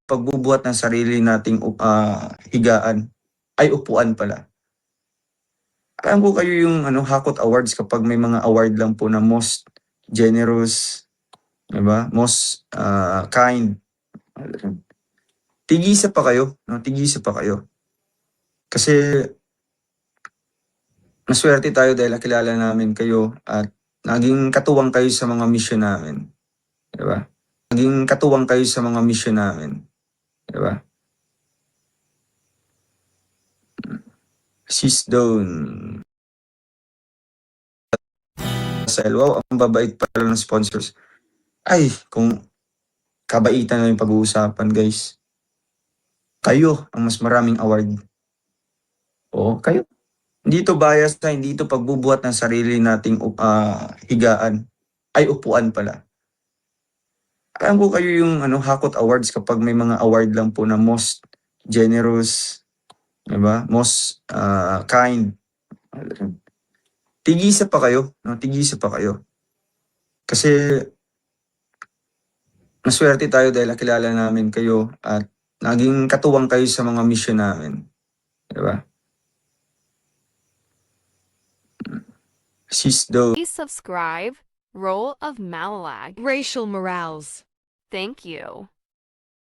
Pagbubuhat ng sarili nating higaan ay upuan pala. Alam ko kayo yung Hakot Awards kapag may mga award lang po na most generous, 'di ba? Most kind. Tigisa pa kayo, no? Tigisa pa kayo. Kasi maswerte tayo dahil nakilala namin kayo at naging katuwang kayo sa mga mission namin, 'di ba? Naging katuwang kayo sa mga mission namin, 'di ba? Sis Dawn. Wow, ang babait pala ng sponsors. Ay, kung kabaitan na yung pag-uusapan, guys. Kayo ang mas maraming award. Oo, kayo. Hindi ito bias na, hindi ito pagbubuhat ng sarili nating higaan. Ay upuan pala. Alam ko kayo yung Hakot Awards kapag may mga award lang po na most generous, 'di ba? Most kind. Tigisa pa kayo, no? Tigisa pa kayo. Kasi maswerte tayo dahil nakilala namin kayo at naging katuwang kayo sa mga mission namin, 'di ba? Sis Dawn. Please subscribe, Role of Malalag. Racial Morales. Thank you.